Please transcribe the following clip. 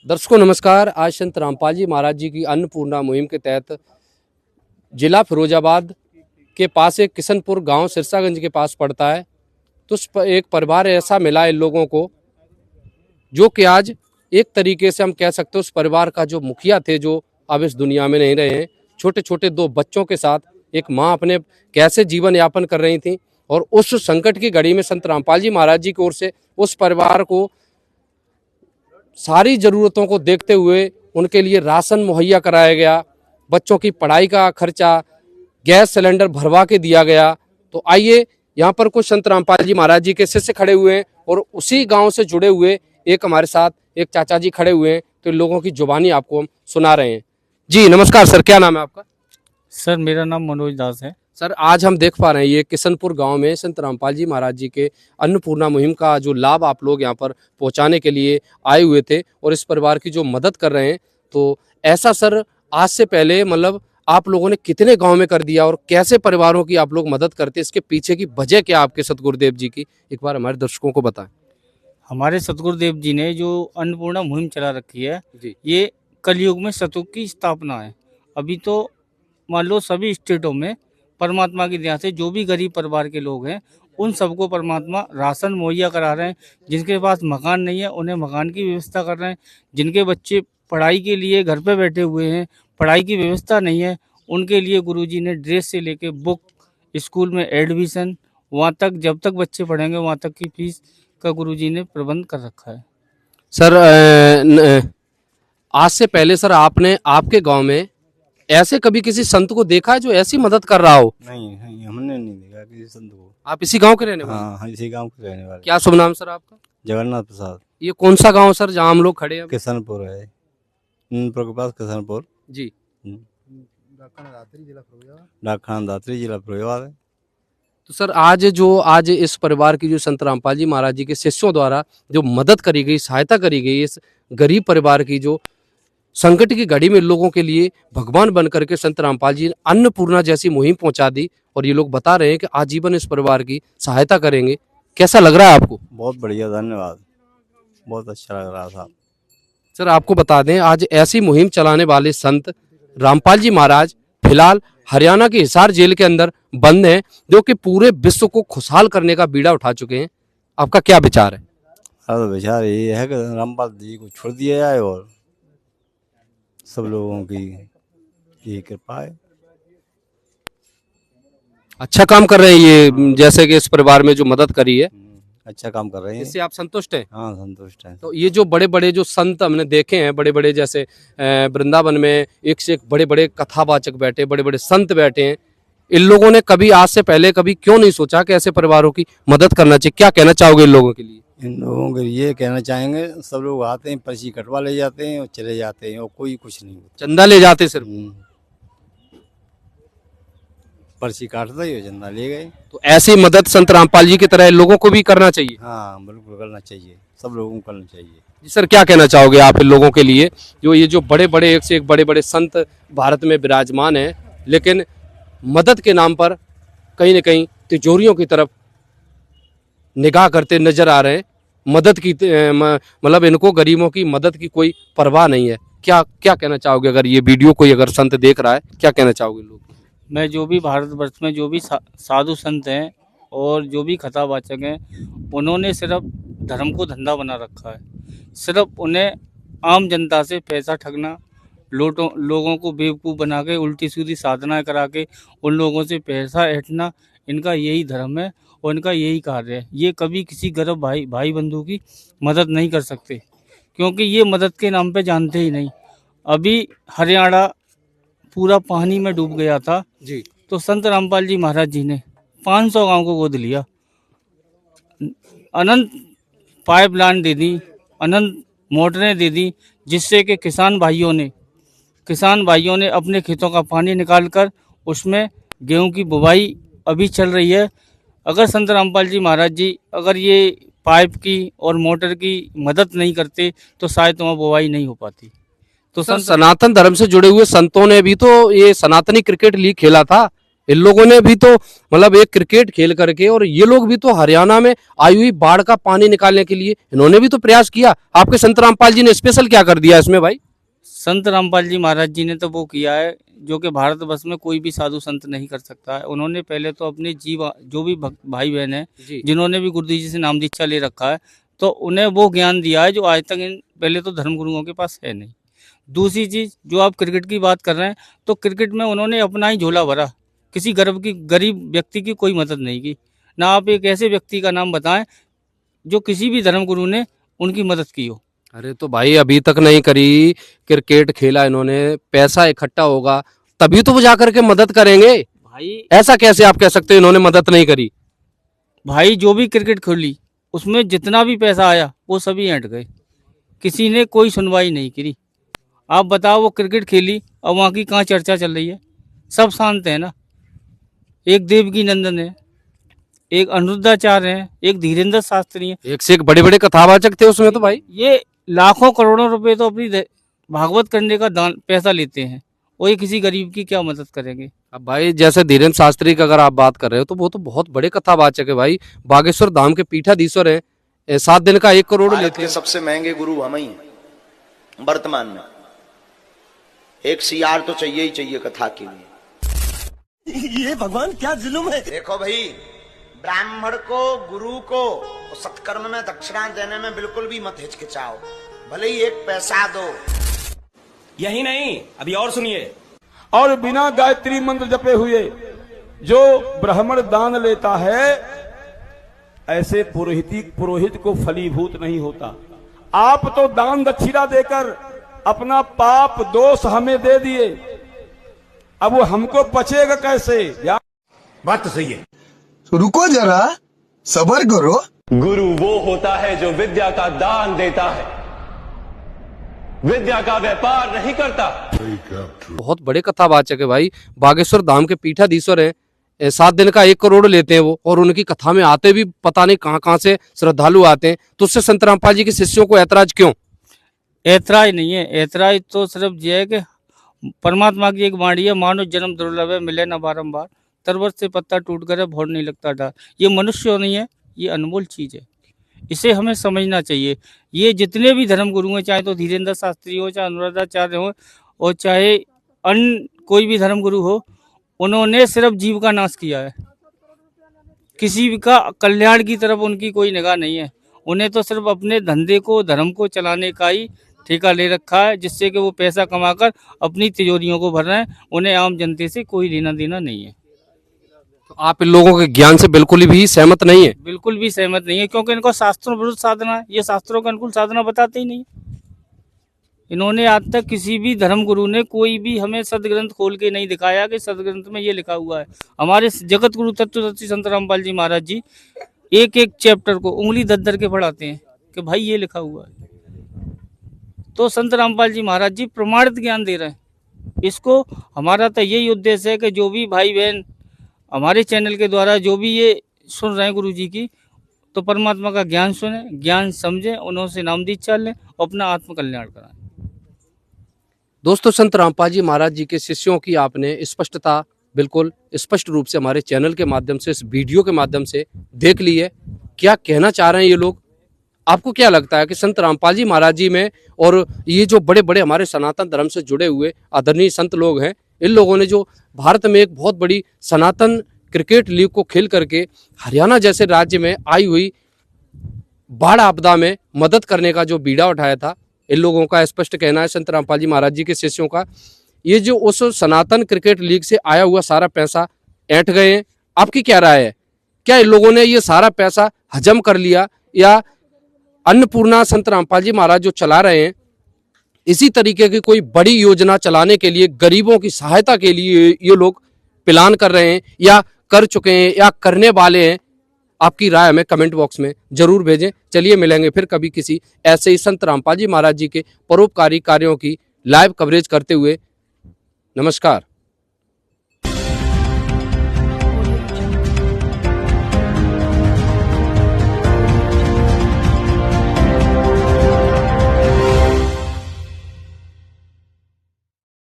दर्शकों नमस्कार। आज संत रामपाल जी महाराज जी की अन्नपूर्णा मुहिम के तहत जिला फिरोजाबाद के पास एक किशनपुर गांव सिरसागंज के पास पड़ता है। तो एक परिवार ऐसा मिला इन लोगों को जो कि आज एक तरीके से हम कह सकते हैं उस परिवार का जो मुखिया थे, जो अब इस दुनिया में नहीं रहे हैं। छोटे छोटे दो बच्चों के साथ एक माँ अपने कैसे जीवन यापन कर रही थी, और उस संकट की घड़ी में संत रामपाल जी महाराज जी की ओर से उस परिवार को सारी ज़रूरतों को देखते हुए उनके लिए राशन मुहैया कराया गया, बच्चों की पढ़ाई का खर्चा, गैस सिलेंडर भरवा के दिया गया। तो आइए, यहाँ पर कुछ संत रामपाल जी महाराज जी के शिष्य खड़े हुए हैं और उसी गांव से जुड़े हुए एक हमारे साथ एक चाचा जी खड़े हुए हैं। तो इन लोगों की जुबानी आपको हम सुना रहे हैं। जी नमस्कार सर, क्या नाम है आपका? सर मेरा नाम मनोज दास है। सर आज हम देख पा रहे हैं ये किशनपुर गांव में संत रामपाल जी महाराज जी के अन्नपूर्णा मुहिम का जो लाभ आप लोग यहाँ पर पहुंचाने के लिए आए हुए थे और इस परिवार की जो मदद कर रहे हैं। तो ऐसा सर आज से पहले मतलब आप लोगों ने कितने गांव में कर दिया और कैसे परिवारों की आप लोग मदद करते, इसके पीछे की वजह क्या आपके सतगुरुदेव जी की, एक बार हमारे दर्शकों को बताएं। हमारे सतगुरुदेव जी ने जो अन्नपूर्णा मुहिम चला रखी है, जी ये कलयुग में सतयुग की स्थापना है। अभी तो मान लो सभी स्टेटों में परमात्मा की दया से जो भी गरीब परिवार के लोग हैं उन सबको परमात्मा राशन मुहैया करा रहे हैं। जिनके पास मकान नहीं है उन्हें मकान की व्यवस्था कर रहे हैं। जिनके बच्चे पढ़ाई के लिए घर पे बैठे हुए हैं, पढ़ाई की व्यवस्था नहीं है, उनके लिए गुरुजी ने ड्रेस से लेके बुक, स्कूल में एडमिशन, वहाँ तक जब तक बच्चे पढ़ेंगे वहाँ तक की फीस का गुरुजी ने प्रबंध कर रखा है। सर आज से पहले सर आपने आपके गांव में ऐसे कभी किसी संत को देखा है जो ऐसी मदद कर रहा हो? नहीं, हमने नहीं देखा किसी संत को। आप इसी गांव के रहने वाले? हाँ, इसी गांव के रहने वाले। क्या शुभ नाम सर आपका? जगन्नाथ प्रसाद। ये कौन सा गांव सर जहाँ हम लोग खड़े हैं? किशनपुर है, नूनपुर के पास किशनपुर। जी डाकखाना दात्री, जिला फिरोजाबाद है। तो सर आज इस परिवार की जो संत रामपाल जी महाराज जी के शिष्यों द्वारा जो मदद करी गई, सहायता करी गई, इस गरीब परिवार की जो संकट की घड़ी में लोगों के लिए भगवान बन करके संत रामपाल जी ने अन्नपूर्णा जैसी मुहिम पहुंचा दी और ये लोग बता रहे हैं कि आजीवन इस परिवार की सहायता करेंगे। कैसा लग रहा है आपको? बहुत बढ़िया, धन्यवाद। बहुत अच्छा लग रहा था। सर आपको बता दें, आज ऐसी मुहिम चलाने वाले संत रामपाल जी महाराज फिलहाल हरियाणा के हिसार जेल के अंदर बंद हैं, जो कि पूरे विश्व को खुशहाल करने का बीड़ा उठा चुके हैं। आपका क्या विचार है? अब विचार ये है कि रामपाल जी को छोड़ दिया जाए और सब लोगों की यही कृपा है। अच्छा काम कर रहे हैं ये, जैसे कि इस परिवार में जो मदद करी है, अच्छा काम कर रहे हैं। इससे आप संतुष्ट हैं? हाँ, संतुष्ट है। तो ये जो बड़े बड़े जो संत हमने देखे हैं, बड़े बड़े जैसे वृंदावन में एक से एक बड़े बड़े कथावाचक बैठे, बड़े बड़े संत बैठे हैं, इन लोगों ने कभी आज से पहले कभी क्यों नहीं सोचा कि ऐसे परिवारों की मदद करना चाहिए? क्या कहना चाहोगे इन लोगों के लिए? इन लोगों के ये कहना चाहेंगे, सब लोग आते हैं, पर्ची कटवा ले जाते हैं और चले जाते हैं और कोई कुछ नहीं होता। चंदा ले जाते सिर्फ? पर्ची काटता ही चंदा ले गए। तो ऐसी मदद संत रामपाल जी की तरह लोगों को भी करना चाहिए। हाँ, बिल्कुल करना चाहिए, सब लोगों को करना चाहिए। जी सर, क्या कहना चाहोगे आप इन लोगों के लिए जो ये जो बड़े बड़े एक से एक बड़े बड़े संत भारत में विराजमान हैं, लेकिन मदद के नाम पर कहीं न कहीं तिजोरियों की तरफ निगाह करते नजर आ रहे हैं? मदद की मतलब इनको गरीबों की मदद की कोई परवाह नहीं है। क्या क्या कहना चाहोगे? अगर ये वीडियो कोई अगर संत देख रहा है, क्या कहना चाहोगे लोग? मैं जो भी भारतवर्ष में जो भी साधु संत हैं और जो भी कथावाचक हैं, उन्होंने सिर्फ धर्म को धंधा बना रखा है। सिर्फ उन्हें आम जनता से पैसा ठगना, लोगों को बेवकूफ़ बना के उल्टी सीधी साधनाएं करा के उन लोगों से पैसा ऐंठना, इनका यही धर्म है और इनका यही कार्य है। ये कभी किसी गरीब भाई बंधु की मदद नहीं कर सकते, क्योंकि ये मदद के नाम पे जानते ही नहीं। अभी हरियाणा पूरा पानी में डूब गया था जी, तो संत रामपाल जी महाराज जी ने 500 गांव को गोद लिया, अनंत पाइपलाइन दे दी, अनंत मोटरें दे दी, जिससे कि किसान भाइयों ने अपने खेतों का पानी निकालकर उसमें गेहूं की बुवाई अभी चल रही है। अगर संत रामपाल जी महाराज जी अगर ये पाइप की और मोटर की मदद नहीं करते तो शायद वहाँ बुवाई नहीं हो पाती। तो सनातन धर्म से जुड़े हुए संतों ने भी तो ये सनातनी क्रिकेट लीग खेला था, इन लोगों ने भी तो मतलब एक क्रिकेट खेल करके, और ये लोग भी तो हरियाणा में आई हुई बाढ़ का पानी निकालने के लिए इन्होंने भी तो प्रयास किया। आपके संत रामपाल जी ने स्पेशल क्या कर दिया इसमें भाई? संत रामपाल जी महाराज जी ने तो वो किया है जो कि भारतवर्ष में कोई भी साधु संत नहीं कर सकता है। उन्होंने पहले तो अपने जो भी भाई बहन है जी। जिन्होंने भी गुरुजी जी से नाम दीक्षा ले रखा है, तो उन्हें वो ज्ञान दिया है जो आज तक पहले तो धर्मगुरुओं के पास है नहीं। दूसरी चीज, जो आप क्रिकेट की बात कर रहे हैं, तो क्रिकेट में उन्होंने अपना ही झोला भरा, किसी गरीब व्यक्ति की कोई मदद नहीं की। ना आप एक ऐसे व्यक्ति का नाम बताएं जो किसी भी धर्मगुरु ने उनकी मदद की हो। अरे तो भाई अभी तक नहीं करी, क्रिकेट खेला इन्होंने, पैसा इकट्ठा होगा तभी तो वो जाकर के मदद करेंगे भाई ऐसा कैसे आप कह सकते हो इन्होंने मदद नहीं करी? भाई जो भी क्रिकेट खेली उसमें जितना भी पैसा आया वो सभी ऐंठ गए, किसी ने कोई सुनवाई नहीं करी। आप बताओ, वो क्रिकेट खेली और वहाँ की कहाँ चर्चा चल रही है? सब शांत है ना। एक देवकी नंदन है, एक अनिरुद्धाचार्य है, एक धीरेन्द्र शास्त्री है। एक से एक बड़े बड़े कथावाचक थे उसमें तो भाई। ये लाखों करोड़ों रुपए तो अपनी भागवत करने का दान पैसा लेते हैं, और ये किसी गरीब की क्या मदद करेंगे? अब भाई जैसे धीरेन्द्र शास्त्री की अगर आप बात कर रहे हो तो वो तो बहुत बड़े कथावाचक है भाई, बागेश्वर धाम के पीठाधीश्वर है, 7 दिन का 1 करोड़ लेते हैं। सबसे महंगे गुरु हम ही हैं वर्तमान में। एक सीआर तो चाहिए ही चाहिए कथा के लिए। ये भगवान क्या जुल्म है। देखो भाई, ब्राह्मण को, गुरु को सत्कर्म में दक्षिणा देने में बिल्कुल भी मत हिचकिचाओ, भले ही 1 पैसा दो। यही नहीं, अभी और सुनिए। और बिना गायत्री मंत्र जपे हुए जो ब्राह्मण दान लेता है, ऐसे पुरोहित को फलीभूत नहीं होता। आप तो दान दक्षिणा देकर अपना पाप दोष हमें दे दिए, अब वो हमको बचेगा कैसे? बात तो सही है। रुको जरा, सब्र करो। गुरु वो होता है जो विद्या का दान देता है, विद्या का व्यापार नहीं करता। बहुत बड़े कथावाचक है भाई, बागेश्वर धाम के पीठाधीश्वर है, 7 दिन का 1 करोड़ लेते हैं वो, और उनकी कथा में आते भी पता नहीं कहां कहां से श्रद्धालु आते हैं। तो उससे संत रामपाल जी के शिष्यों को ऐतराज क्यों? ऐतराज नहीं है, ऐतराज तो सिर्फ ये है कि परमात्मा की एक वाणी है, मानो जन्म दुर्लभ है, मिले ना बारंबार, तरबत से पत्ता टूट कर भोर नहीं लगता डार। ये मनुष्य नहीं है, ये अनमोल चीज है, इसे हमें समझना चाहिए। ये जितने भी धर्म गुरु हैं, चाहे तो धीरेन्द्र शास्त्री हो, चाहे अनुराधाचार्य हो, और चाहे अन्य कोई भी धर्म गुरु हो, उन्होंने सिर्फ जीव का नाश किया है, किसी का कल्याण की तरफ उनकी कोई निगाह नहीं है। उन्हें तो सिर्फ अपने धंधे को, धर्म को चलाने का ही ठेका ले रखा है, जिससे कि वो पैसा कमाकर अपनी तिजोरियों को भर रहे हैं। उन्हें आम जनता से कोई लेना देना नहीं है। तो आप इन लोगों के ज्ञान से बिल्कुल भी सहमत नहीं है? बिल्कुल भी सहमत नहीं है, क्योंकि इनको शास्त्रों विरुद्ध साधना है, ये शास्त्रों के अनुकूल साधना बताते ही नहीं। इन्होंने आज तक किसी भी धर्म गुरु ने कोई भी हमें सदग्रंथ खोल के नहीं दिखाया कि सदग्रंथ में ये लिखा हुआ है। हमारे जगत गुरु तत्वदर्शी संत रामपाल जी महाराज जी एक एक चैप्टर को उंगली दर के पढ़ाते हैं कि भाई ये लिखा हुआ है। तो संत रामपाल जी महाराज जी प्रमाणित ज्ञान दे रहे हैं। इसको हमारा तो यही उद्देश्य है कि जो भी भाई बहन हमारे चैनल के द्वारा जो भी ये सुन रहे हैं गुरु जी की, तो परमात्मा का ज्ञान सुने, ज्ञान समझें, उन्होंने नाम दीक्षा लें, अपना आत्म कल्याण कराएं। दोस्तों, संत रामपाल जी महाराज जी के शिष्यों की आपने स्पष्टता बिल्कुल स्पष्ट रूप से हमारे चैनल के माध्यम से, इस वीडियो के माध्यम से देख ली है। क्या कहना चाह रहे हैं ये लोग? आपको क्या लगता है कि संत रामपाल जी महाराज जी में और ये जो बड़े बड़े हमारे सनातन धर्म से जुड़े हुए आदरणीय संत लोग हैं, इन लोगों ने जो भारत में एक बहुत बड़ी सनातन क्रिकेट लीग को खेल करके हरियाणा जैसे राज्य में आई हुई बाढ़ आपदा में मदद करने का जो बीड़ा उठाया था, इन लोगों का स्पष्ट कहना है, संत रामपाल जी महाराज जी के शिष्यों का, ये जो उस सनातन क्रिकेट लीग से आया हुआ सारा पैसा ऐंठ गए हैं। आपकी क्या राय है? क्या इन लोगों ने ये सारा पैसा हजम कर लिया, या अन्नपूर्णा संत रामपाल जी महाराज जो चला रहे हैं, इसी तरीके की कोई बड़ी योजना चलाने के लिए, गरीबों की सहायता के लिए ये लोग प्लान कर रहे हैं, या कर चुके हैं, या करने वाले हैं? आपकी राय हमें कमेंट बॉक्स में जरूर भेजें। चलिए मिलेंगे फिर कभी किसी ऐसे ही संत रामपाल जी महाराज जी के परोपकारी कार्यों की लाइव कवरेज करते हुए। नमस्कार।